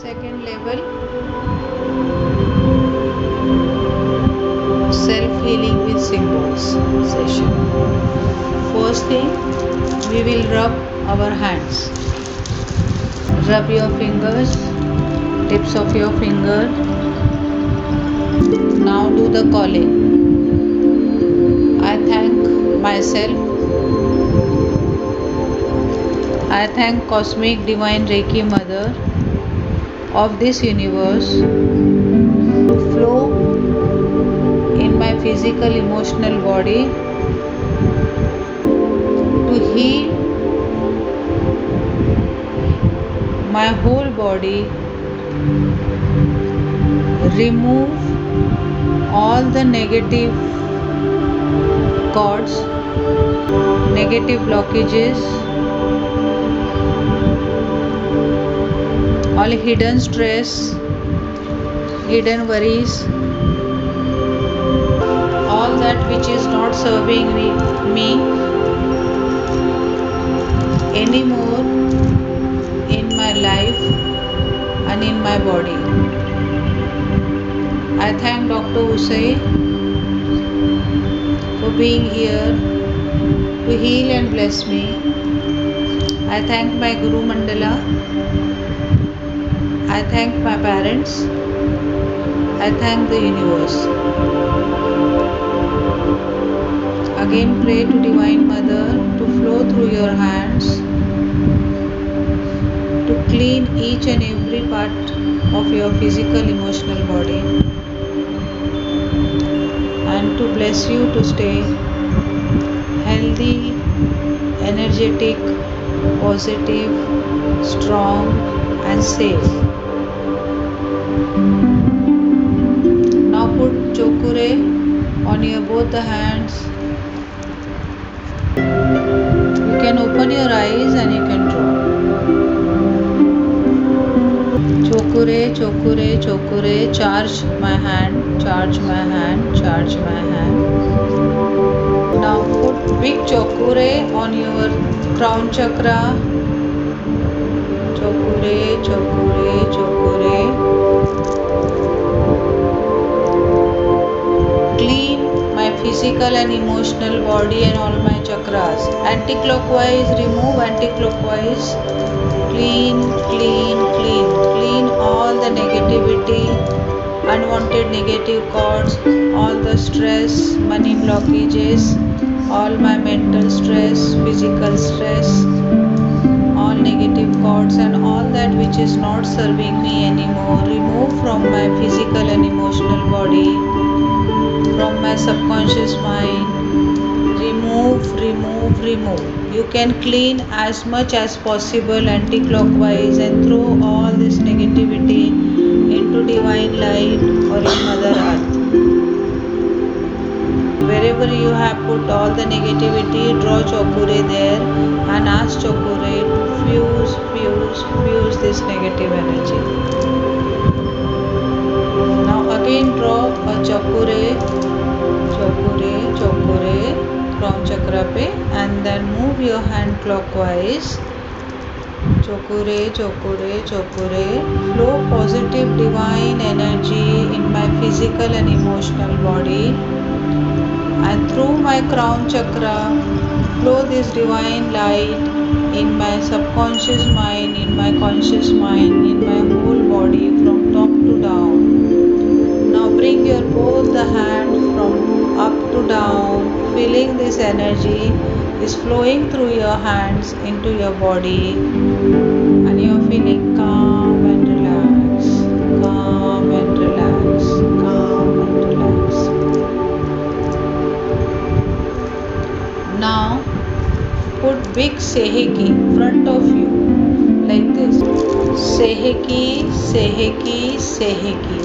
Second level, self-healing with symbols session. First thing, we will rub our hands. Rub your fingers, tips of your finger. Now do the calling. I thank myself. I thank Cosmic Divine Reiki Mother of this universe to flow in my physical, emotional body, to heal my whole body, remove all the negative cords, negative blockages, all hidden stress, hidden worries, all that which is not serving me anymore in my life and in my body. I thank Dr. Usai for being here to heal and bless me. I thank my Guru Mandala. I thank my parents. I thank the universe. Again, pray to Divine Mother to flow through your hands, to clean each and every part of your physical, emotional body, and to bless you to stay healthy, energetic, positive, strong, and safe. Now put Chokure on your both the hands. You can open your eyes and you can draw. Chokure, Chokure, Chokure, charge my hand, charge my hand, charge my hand. Now put big Chokure on your crown chakra. Chokure, Chokure, Chokure. Clean my physical and emotional body and all my chakras. Anti-clockwise, remove anti-clockwise. Clean, clean, clean. Clean all the negativity, unwanted negative cords, all the stress, money blockages, all my mental stress, physical stress, all negative cords and all that which is not serving me anymore. Remove from my physical and emotional body, from my subconscious mind. Remove, remove, remove. You can clean as much as possible anti-clockwise and throw all this negativity into divine light or in Mother Earth. Wherever you have put all the negativity, draw Chokure there and ask Chokure to fuse this negative energy. Now again draw a Chokure, Chokure, Chokure, crown chakra pe, and then move your hand clockwise. Chokure, Chokure, Chokure. Flow positive divine energy in my physical and emotional body, and through my crown chakra flow this divine light in my subconscious mind, in my conscious mind, in my whole body from top to down. Now bring your both the hands from up to down, feeling this energy is flowing through your hands into your body, and you are feeling calm and relaxed, calm and relaxed, calm and relaxed. Now put big Seheki front of you like this. Seheki, Seheki, Seheki.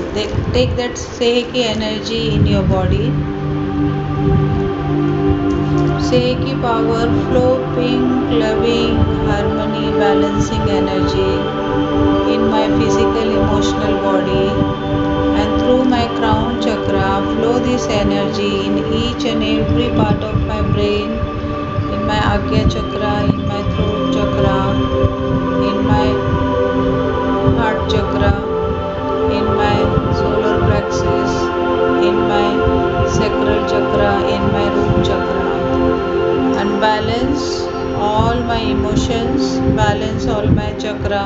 Take that Seheki energy in your body. Seheki power, flow, pink, loving, harmony, balancing energy in my physical, emotional body, and through my crown chakra flow this energy in each and every part of my brain, in my Agya chakra, in my throat chakra, in my heart chakra, in my solar plexus, in my sacral chakra, in my root chakra, and balance all my emotions, balance all my chakra,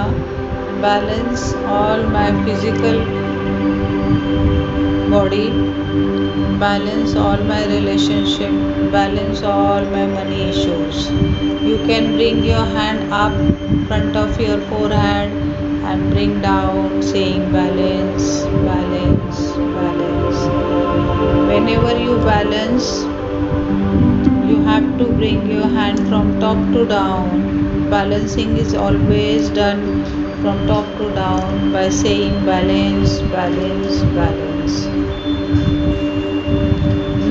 balance all my physical body, balance all my relationship, balance all my money issues. You can bring your hand up front of your forehead and bring down, saying balance, balance, balance. Whenever you balance, you have to bring your hand from top to down. Balancing is always done from top to down by saying balance, balance, balance.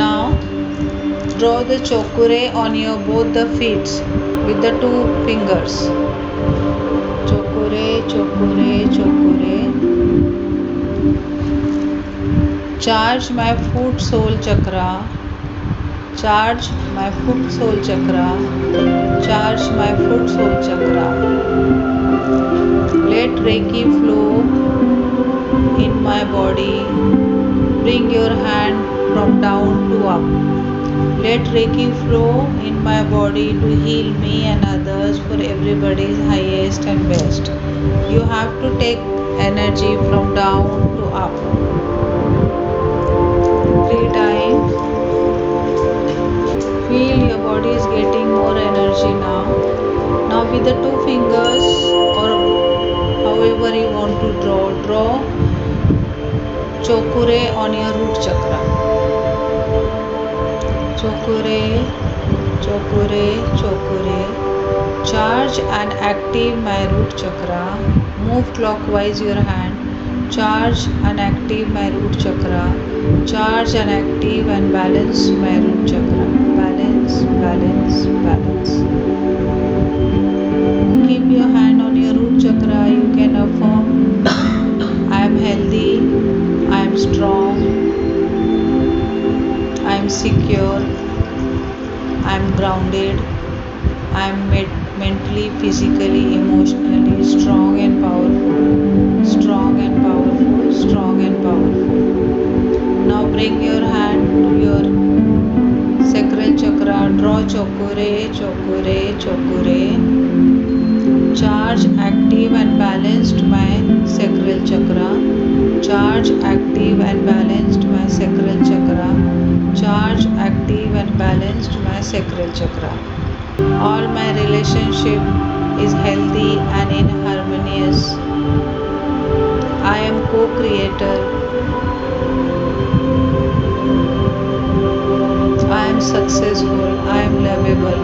Now draw the chokure on your both the feet with the two fingers. Chokure, chokure, chokure. Charge my foot soul chakra. Charge my foot soul chakra. Charge my foot soul chakra. Let Reiki flow in my body. Bring your hand from down to up. Let Reiki flow in my body to heal me and others for everybody's highest and best. You have to take energy from down to up. 3 times. Feel your body is getting more energy now. Now with the 2 fingers or however you want to draw chokure on your root chakra. Chokure, chokure, chokure. Charge and active my root chakra. Move clockwise your hand. Charge and active my root chakra. Charge and active and balance my root chakra. Balance, balance, balance. Keep your hand on your root chakra. You can affirm, I am healthy, I am strong, I am secure, I am grounded, I am mentally, physically, emotionally strong and powerful, strong and powerful, strong and powerful. Now bring your hand to your sacral chakra. Draw chokure, chokure, chokure. Charge, active and balanced my sacral chakra. Charge, active and balanced my sacral chakra. Charge, active and balanced my sacral chakra. All my relationship is healthy and in harmonious. I am co-creator. I am successful. I am lovable.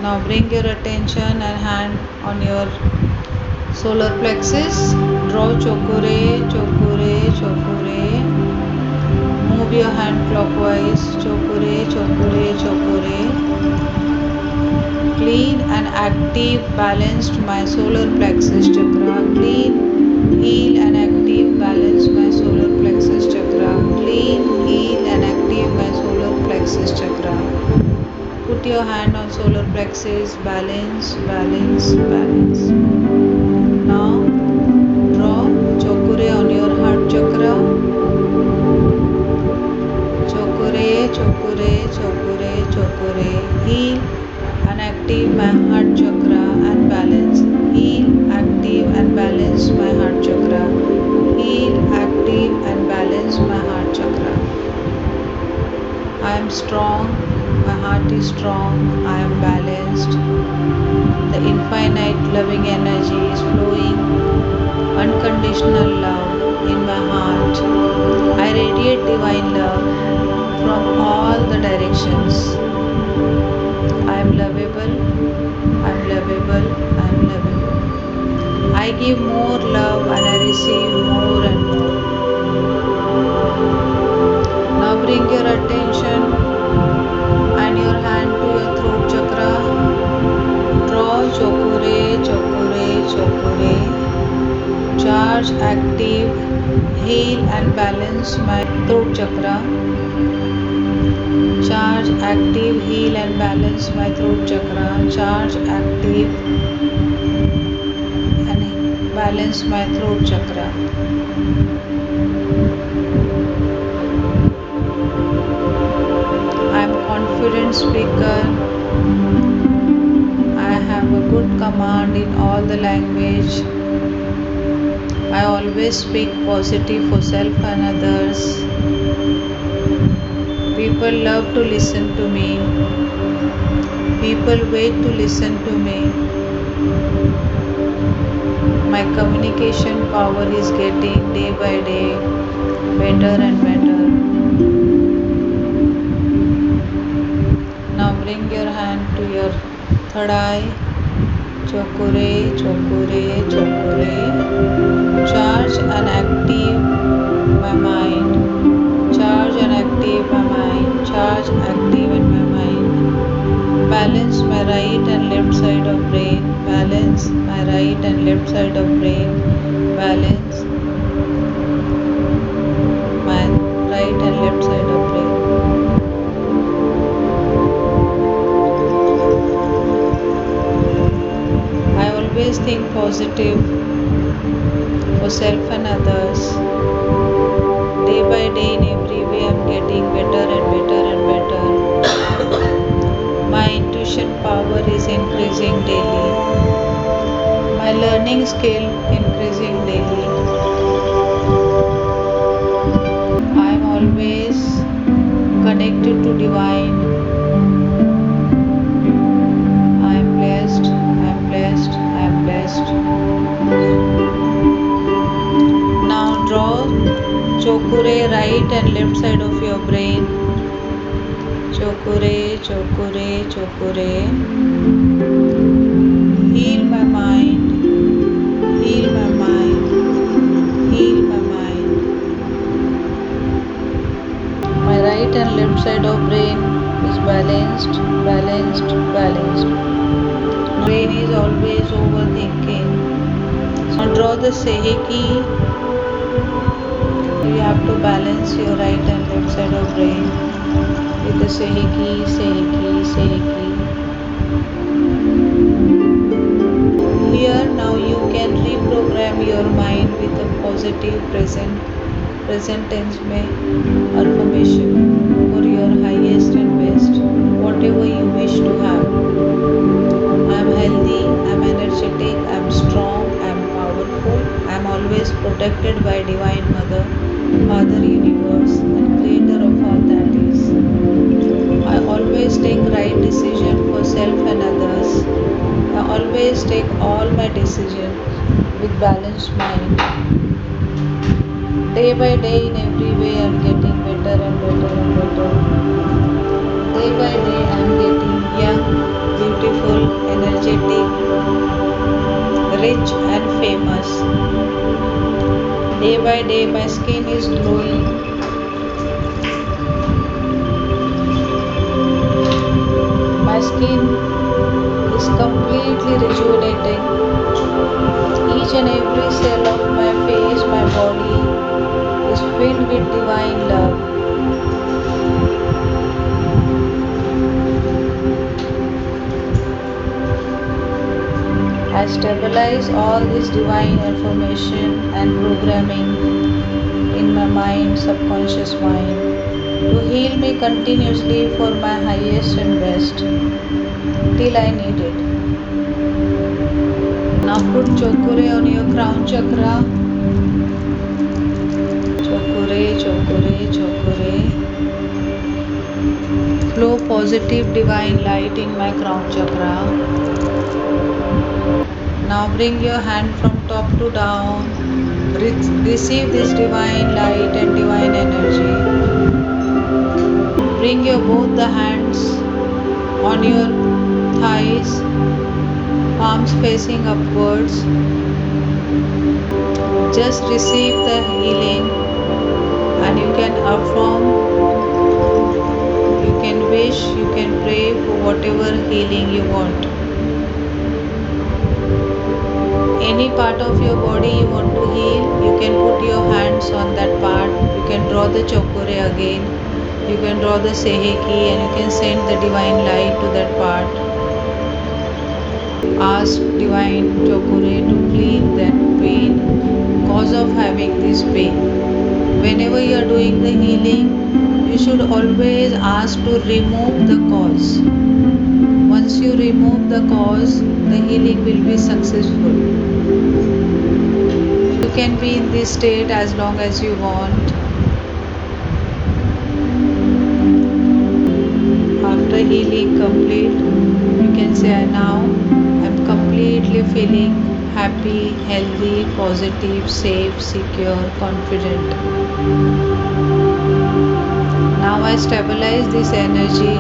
Now bring your attention and hand on your solar plexus. Draw chokure, chokure, chokure. Move your hand clockwise. Chokure, chokure, chokure. Clean and active, balanced my solar plexus chakra. Clean, heal and active, balance my solar plexus chakra. Clean, heal and active my solar plexus chakra. Put your hand on solar plexus, balance, balance, balance. Now draw chokure on your heart chakra. Chokure, chokure, chokure, chokure. Heal and active my heart chakra and balance. Heal, active and balance my heart chakra. Heal, active and balance my heart chakra. I am strong. My heart is strong. I am balanced. The infinite loving energy is flowing. Unconditional love in my heart. I radiate divine love from all the directions. I am lovable. I am lovable. I am lovable. I give more love and I receive more and more. Now bring your attention and your hand to your throat chakra. Draw chokure, chokure, chokure. Charge, active, heal and balance my throat chakra. Charge, active, heal and balance my throat chakra. Charge, active and balance my throat chakra. I am confident speaker. I have a good command in all the language. I always speak positive for self and others. People love to listen to me. People wait to listen to me. My communication power is getting day by day better and better. Now bring your hand to your third eye. Chokure, chokure, chokure. Charge and active my mind. Charge and active my mind. Charge, active in my mind. Balance my right and left side of brain. Balance my right and left side of brain. Balance my right and left side of brain. I always think positive for self and others. Day by day, in every way, I'm getting better and better and better. My intuition power is increasing daily. My learning skill increasing daily. I am always connected to divine. I am blessed. I am blessed. I am blessed. Now draw Chokure right and left side of your brain. Chokure, chokure, chokure. Heal my mind. Heal my mind. Heal my mind. My right and left side of brain is balanced, balanced, balanced. Brain is always overthinking. Now draw the Seheki. You have to balance your right and left side of brain with the Seheki, Seheki, Seheki. Here now you can reprogram your mind with a positive present tense में affirmation for your highest and best, whatever you wish to have. I am healthy, I am energetic, I am strong, I am powerful, I am always protected by Divine Mother, Father Universe and Creator of all that is. I always take right decision for self and others. I always take all my decisions with balanced mind. Day by day, in every way, I am getting better and better and better. Day by day, I am getting young, beautiful, energetic, rich and famous. Day by day, my skin is glowing. My skin is completely rejuvenating. Each and every cell of my face, my body is filled with divine love. I stabilize all this divine information and programming in my mind, subconscious mind, to heal me continuously for my highest and best till I need it. Now put Chokure on your crown chakra. Chokure, chokure, chokure. Flow positive divine light in my crown chakra. Now bring your hand from top to down. Receive this divine light and divine energy. Bring your both the hands on your thighs, palms facing upwards. Just receive the healing and you can affirm, you can wish, you can pray for whatever healing you want. Any part of your body you want to heal, you can put your hands on that part. You can draw the Chokure again. You can draw the Seheki and you can send the divine light to that part. Ask divine Chokure to clean that pain, cause of having this pain. Whenever you are doing the healing, you should always ask to remove the cause. Once you remove the cause, the healing will be successful. You can be in this state as long as you want. After healing complete, you can say, now I'm completely feeling happy, healthy, positive, safe, secure, confident. Now I stabilize this energy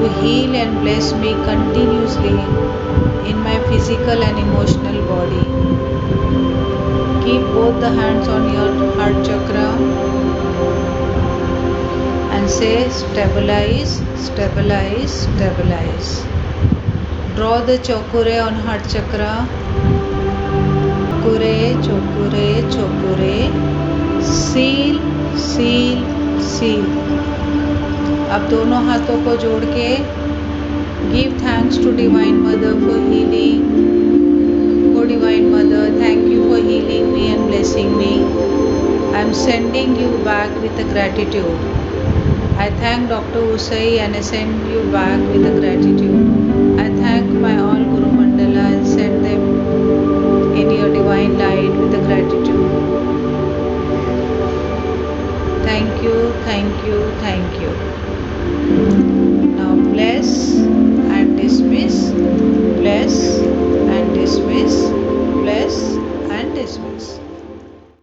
to heal and bless me continuously in my physical and emotional body. Keep both the hands on your heart chakra and say stabilize, stabilize, stabilize. Draw the Chokure on heart chakra. Chokure, Chokure, Chokure. Seal, seal, seal. अब दोनों हाथों को जोड़ के give thanks to Divine Mother for healing. Oh Divine Mother, thank you for healing me and blessing me. I am sending you back with a gratitude. I thank Dr. Usai and I send you back with a gratitude. I thank my all Guru Mandala and send them in your divine light with a gratitude. Thank you, thank you, thank you. Now bless and dismiss, bless and dismiss, bless and dismiss.